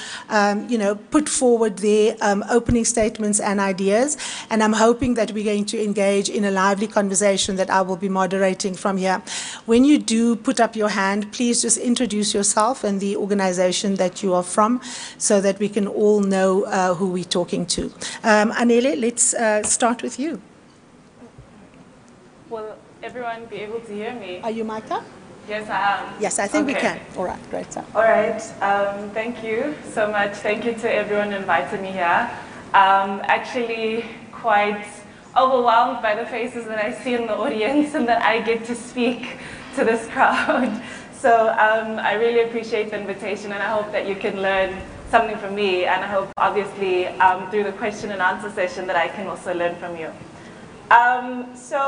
put forward their opening statements and ideas. And I'm hoping that we're going to engage in a lively conversation that I will be moderating from here. When you do put up your hand, please just introduce yourself and the organization that you are from so that we can all know who we're talking to. Anele, let's start with you. Will everyone be able to hear me? Are you mic'd up? Yes, I am. Yes, I think we Okay. can. All right, great stuff. All right. Thank you so much. Thank you to everyone inviting me here. Actually, quite overwhelmed by the faces that I see in the audience and that I get to speak to this crowd. So I really appreciate the invitation, and I hope that you can learn something from me. And I hope, obviously, through the question and answer session, that I can also learn from you. So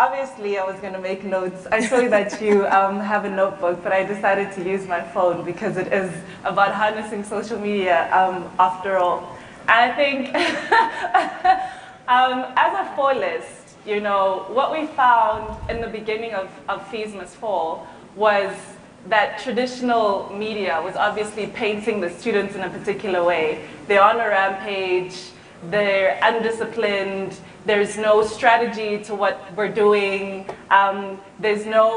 obviously, I was going to make notes. I saw that you have a notebook, but I decided to use my phone because it is about harnessing social media after all. And I think as a fall list, what we found in the beginning of Fees Must Fall was that traditional media was obviously painting the students in a particular way. They're on a rampage, they're undisciplined, there's no strategy to what we're doing, there's no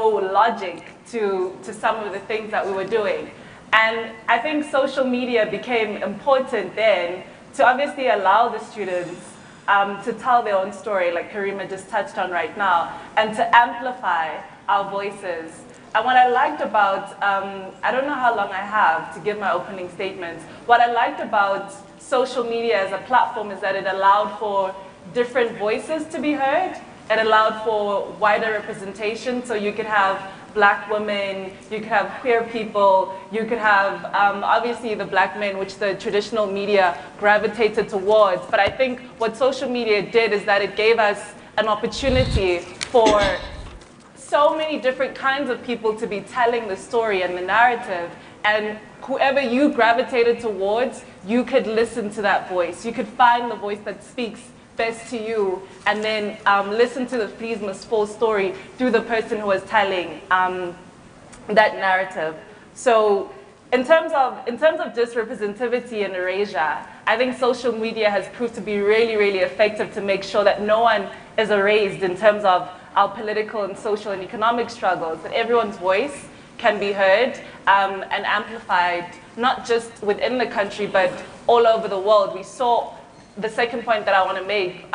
logic to some of the things that we were doing. And I think social media became important then to obviously allow the students to tell their own story, like Karima just touched on right now, and to amplify our voices. And what I liked about, I don't know how long I have to give my opening statements, what I liked about social media as a platform is that it allowed for different voices to be heard. It allowed for wider representation, so you could have Black women, you could have queer people, you could have obviously the Black men, which the traditional media gravitated towards. But I think what social media did is that it gave us an opportunity for so many different kinds of people to be telling the story and the narrative. And whoever you gravitated towards, you could listen to that voice. You could find the voice that speaks best to you, and then listen to the Fees Must Fall story through the person who was telling that narrative. So in terms of just representativity and erasure, I think social media has proved to be really, really effective to make sure that no one is erased in terms of our political and social and economic struggles, that everyone's voice can be heard and amplified, not just within the country, but all over the world. We saw the second point that I want to make,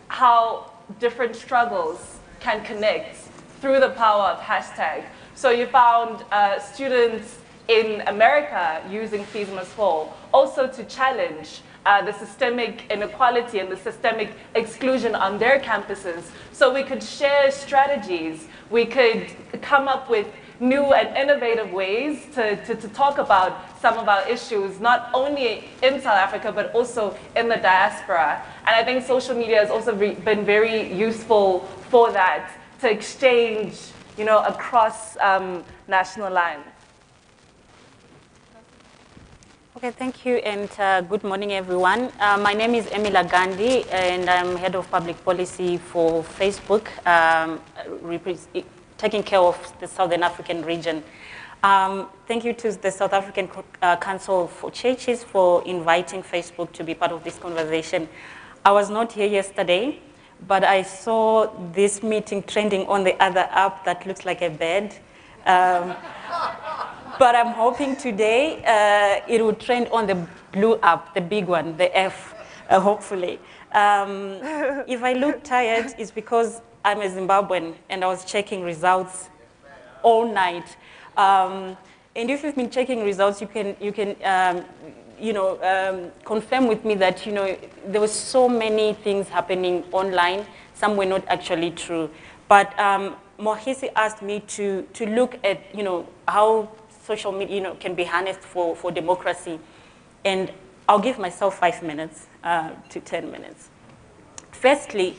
how different struggles can connect through the power of hashtag. So you found students in America using Fees Must Fall also to challenge the systemic inequality and the systemic exclusion on their campuses. So we could share strategies, we could come up with new and innovative ways to talk about some of our issues, not only in South Africa, but also in the diaspora. And I think social media has also been very useful for that, to exchange, across national lines. Okay, thank you, and good morning, everyone. My name is Emila Gandhi, and I'm Head of Public Policy for Facebook, taking care of the Southern African region. Thank you to the South African Council for Churches for inviting Facebook to be part of this conversation. I was not here yesterday, but I saw this meeting trending on the other app that looks like a bed. But I'm hoping today it will trend on the blue app, the big one, the F, hopefully. If I look tired, it's because I'm a Zimbabwean and I was checking results all night. And if you've been checking results, you can confirm with me that there were so many things happening online. Some were not actually true. But Mohisi asked me to look at how social media can be harnessed for democracy, and I'll give myself 5 minutes to 10 minutes. Firstly,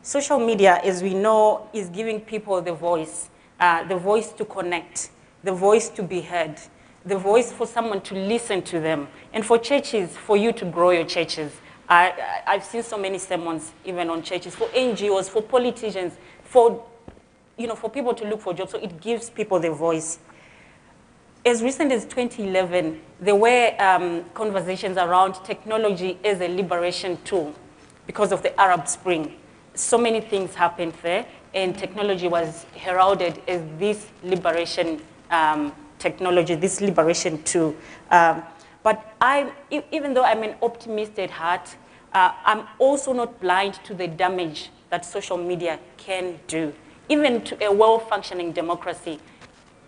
social media, as we know, is giving people the voice to connect, the voice to be heard, the voice for someone to listen to them, and for churches, for you to grow your churches. I've seen so many sermons even on churches, for NGOs, for politicians, for for people to look for jobs, so it gives people the voice. As recent as 2011, there were conversations around technology as a liberation tool because of the Arab Spring. So many things happened there, and technology was heralded as this liberation technology, this liberation tool. But even though I'm an optimist at heart, I'm also not blind to the damage that social media can do, even to a well-functioning democracy.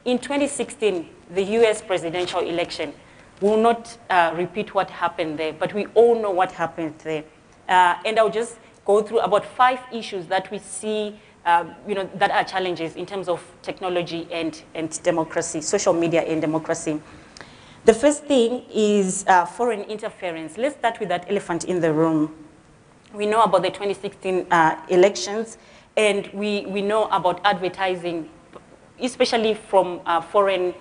In 2016, the US presidential election, will not repeat what happened there, but we all know what happened there. And I'll just go through about 5 issues that we see that are challenges in terms of technology and democracy, social media and democracy. The first thing is foreign interference. Let's start with that elephant in the room. We know about the 2016 elections, and we know about advertising, especially from foreign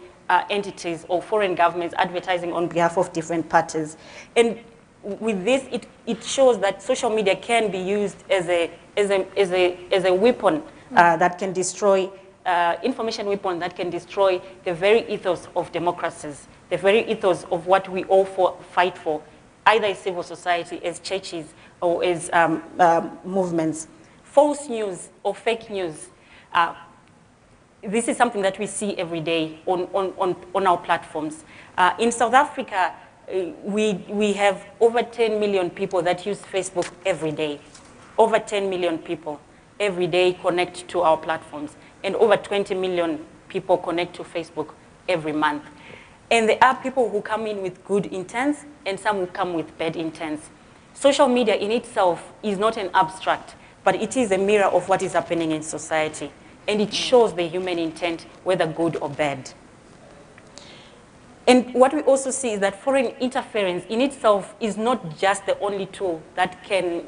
entities or foreign governments advertising on behalf of different parties. And with this, it shows that social media can be used as a weapon that can destroy, information weapon that can destroy the very ethos of democracies, the very ethos of what we all fight for, either as civil society, as churches, or as movements. False news or fake news, this is something that we see every day on our platforms. In South Africa, we have over 10 million people that use Facebook every day. Over 10 million people every day connect to our platforms, and over 20 million people connect to Facebook every month. And there are people who come in with good intents, and some who come with bad intents. Social media in itself is not an abstract, but it is a mirror of what is happening in society. And it shows the human intent, whether good or bad. And what we also see is that foreign interference in itself is not just the only tool that can,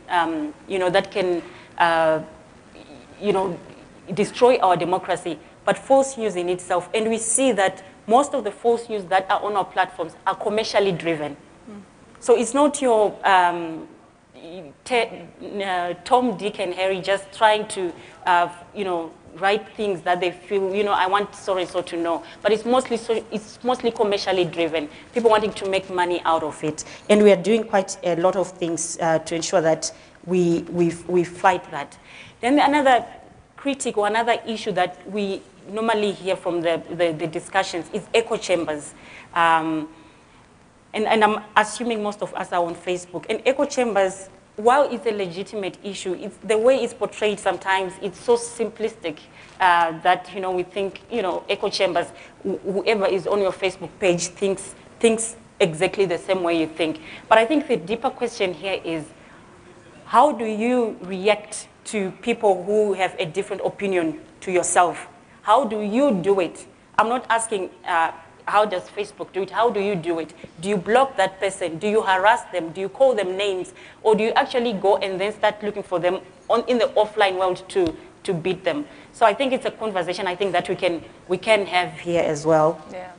destroy our democracy, but false news in itself. And we see that most of the false news that are on our platforms are commercially driven. So it's not your Tom, Dick, and Harry just trying to, write things that they feel, I want so-and-so to know. But it's mostly commercially driven, people wanting to make money out of it. And we are doing quite a lot of things to ensure that we fight that. Then another critique or another issue that we normally hear from the discussions is echo chambers. And I'm assuming most of us are on Facebook. And echo chambers, while it's a legitimate issue, the way it's portrayed sometimes, it's so simplistic that we think echo chambers, whoever is on your Facebook page thinks exactly the same way you think. But I think the deeper question here is, how do you react to people who have a different opinion to yourself? How do you do it? I'm not asking how does Facebook do it? How do you do it? Do you block that person? Do you harass them? Do you call them names? Or do you actually go and then start looking for them in the offline world to beat them? So I think it's a conversation I think that we can have here as well. Yeah.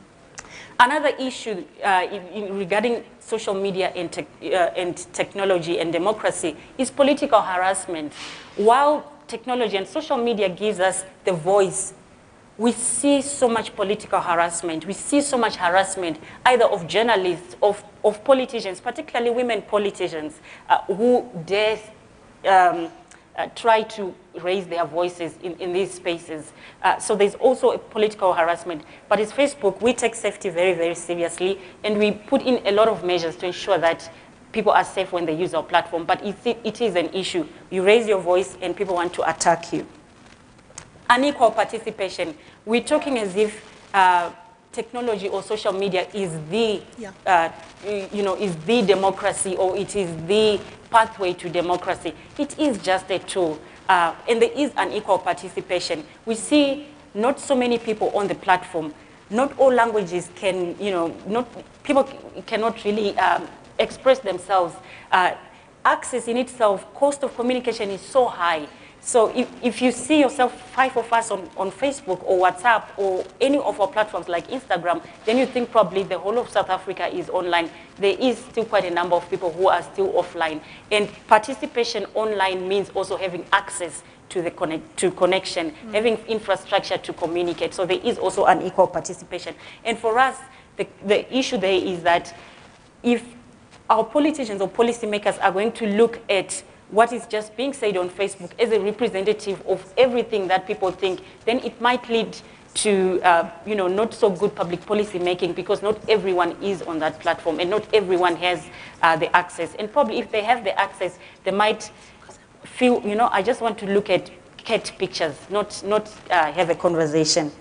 Another issue regarding social media and technology and democracy is political harassment. While technology and social media gives us the voice, we see so much political harassment. We see so much harassment either of journalists, of politicians, particularly women politicians, who dare try to raise their voices in these spaces. So there's also a political harassment. But as Facebook, we take safety very, very seriously, and we put in a lot of measures to ensure that people are safe when they use our platform. But it is an issue. You raise your voice, and people want to attack you. Unequal participation. We're talking as if technology or social media is the, is the democracy, or it is the pathway to democracy. It is just a tool, and there is unequal participation. We see not so many people on the platform. Not all languages can, people cannot really express themselves. Access in itself, cost of communication is so high. So if you see yourself, 5 of us on Facebook or WhatsApp or any of our platforms like Instagram, then you think probably the whole of South Africa is online. There is still quite a number of people who are still offline. And participation online means also having access to the connection, having infrastructure to communicate. So there is also an equal participation. And for us, the issue there is that if our politicians or policymakers are going to look at what is just being said on Facebook as a representative of everything that people think, then it might lead to not so good public policy making, because not everyone is on that platform and not everyone has the access. And probably if they have the access, they might feel, I just want to look at cat pictures, not have a conversation.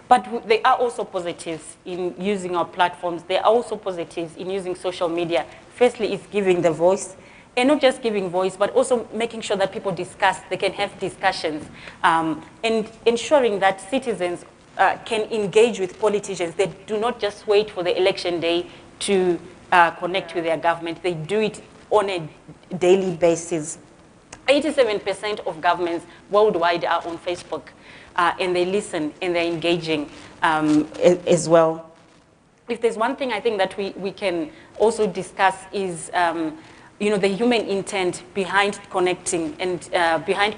But there are also positives in using our platforms. There are also positives in using social media. Firstly, it's giving the voice. And not just giving voice, but also making sure that people discuss, they can have discussions, and ensuring that citizens can engage with politicians. They do not just wait for the election day to connect with their government. They do it on a daily basis. 87% of governments worldwide are on Facebook, and they listen and they're engaging as well. If there's one thing I think that we can also discuss is the human intent behind connecting and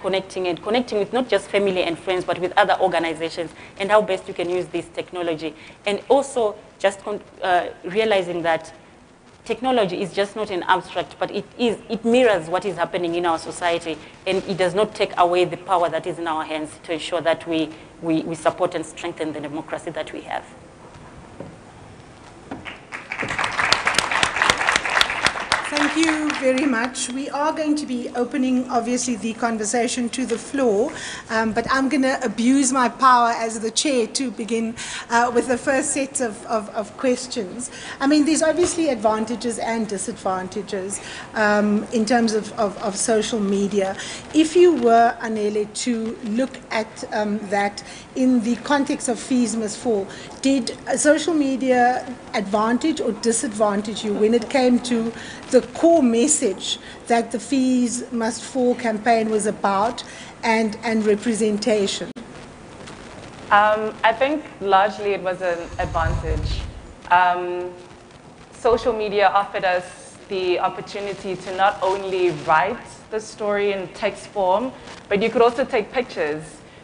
connecting with not just family and friends, but with other organizations, and how best you can use this technology. And also just realizing that technology is just not an abstract, but it mirrors what is happening in our society, and it does not take away the power that is in our hands to ensure that we support and strengthen the democracy that we have. Thank you very much. We are going to be opening, obviously, the conversation to the floor, but I'm going to abuse my power as the chair to begin with the first set of questions. I mean, there's obviously advantages and disadvantages in terms of social media. If you were, Anele, to look at that in the context of Fees Must Fall, did social media advantage or disadvantage you when it came to the core message that the Fees Must Fall campaign was about and representation? I think largely it was an advantage. Social media offered us the opportunity to not only write the story in text form, but you could also take pictures.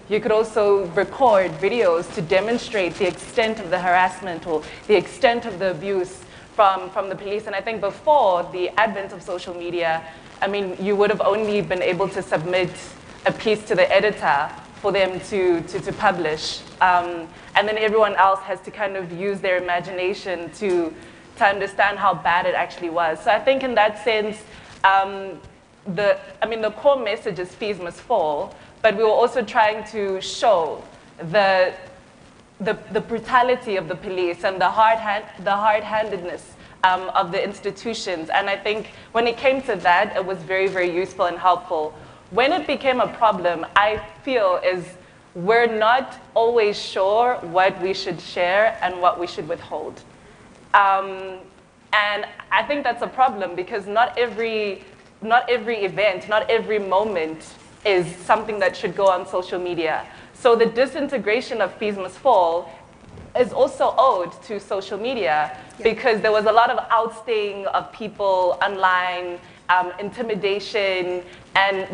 You could also record videos to demonstrate the extent of the harassment or the extent of the abuse from the police. And I think before the advent of social media, I mean, you would have only been able to submit a piece to the editor for them to publish. And then everyone else has to kind of use their imagination to understand how bad it actually was. So I think in that sense, the core message is Fees Must Fall, but we were also trying to show the brutality of the police and the hard-handedness of the institutions. And I think when it came to that, it was very, very useful and helpful. When it became a problem, I feel is we're not always sure what we should share and what we should withhold. And I think that's a problem because not every event, not every moment is something that should go on social media. So the disintegration of Fees Must Fall is also owed to social media because there was a lot of ousting of people online, intimidation, and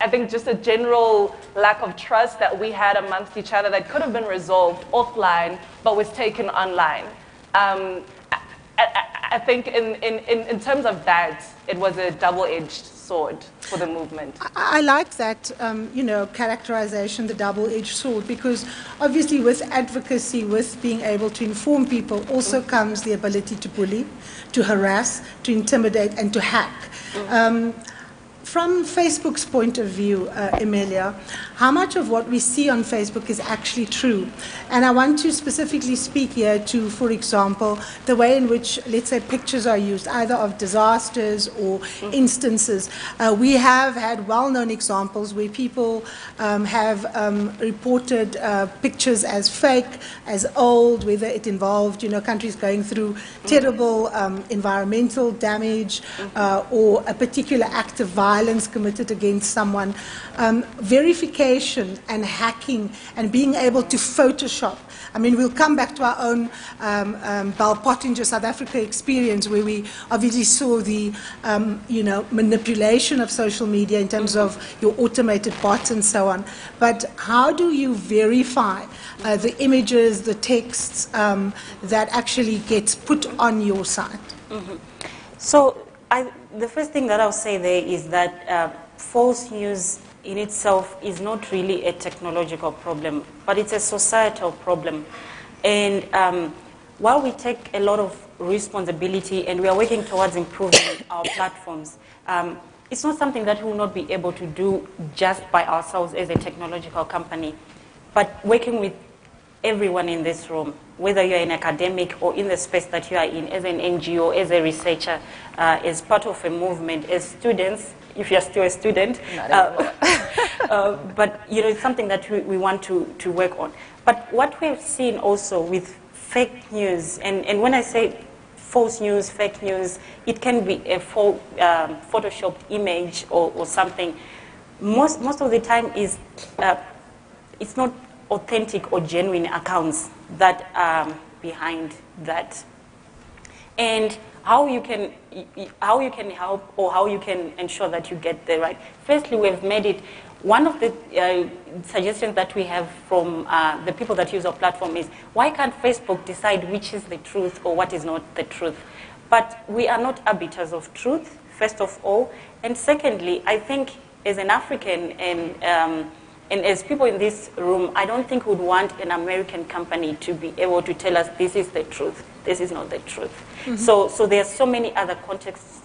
I think just a general lack of trust that we had amongst each other that could have been resolved offline but was taken online. I think in terms of that, it was a double-edged sword for the movement. I like that, characterization, the double-edged sword, because obviously with advocacy, with being able to inform people, also comes the ability to bully, to harass, to intimidate, and to hack. From Facebook's point of view, Emilia, how much of what we see on Facebook is actually true? And I want to specifically speak here to, for example, the way in which, let's say, pictures are used, either of disasters or instances. We have had well-known examples where people have reported pictures as fake, as old, whether it involved, countries going through terrible environmental damage or a particular act of violence violence committed against someone, verification and hacking and being able to Photoshop. I mean, we'll come back to our own Bell Pottinger South Africa experience, where we obviously saw the, manipulation of social media in terms of your automated bots and so on. But how do you verify the images, the texts that actually gets put on your site? Mm-hmm. So the first thing that I'll say there is that false news in itself is not really a technological problem, but it's a societal problem. And while we take a lot of responsibility and we are working towards improving our platforms, it's not something that we will not be able to do just by ourselves as a technological company, but working with everyone in this room, whether you're an academic or in the space that you are in, as an NGO, as a researcher, as part of a movement, as students, if you're still a student. But it's something that we want to work on. But what we've seen also with fake news, and when I say false news, fake news, it can be a photoshopped image or something. Most of the time is it's not authentic or genuine accounts that are behind that. And how you can help, or how you can ensure that you get the right. Firstly, we've made it, one of the suggestions that we have from the people that use our platform is, why can't Facebook decide which is the truth or what is not the truth? But we are not arbiters of truth, first of all. And secondly, I think as an African and as people in this room, I don't think we'd want an American company to be able to tell us this is the truth, this is not the truth. Mm-hmm. So there are so many other contexts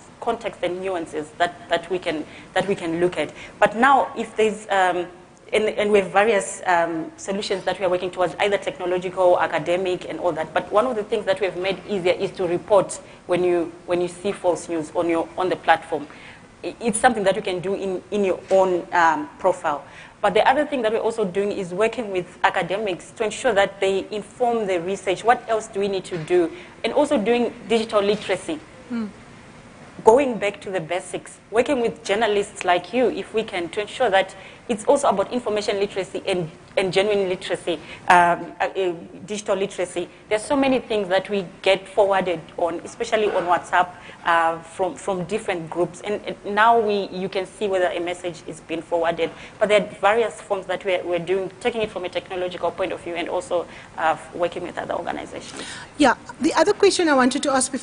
and nuances that we can look at. But now, if there's and we have various solutions that we are working towards, either technological, academic, and all that. But one of the things that we have made easier is to report when you see false news on the platform. It's something that you can do in your own profile. But the other thing that we're also doing is working with academics to ensure that they inform the research. What else do we need to do? And also doing digital literacy. Going back to the basics, working with journalists like you, if we can, to ensure that it's also about information literacy and genuine literacy, digital literacy. There's so many things that we get forwarded on, especially on WhatsApp, from different groups. And now you can see whether a message is being forwarded. But there are various forms that we're doing, taking it from a technological point of view and also working with other organizations. Yeah, the other question I wanted to ask before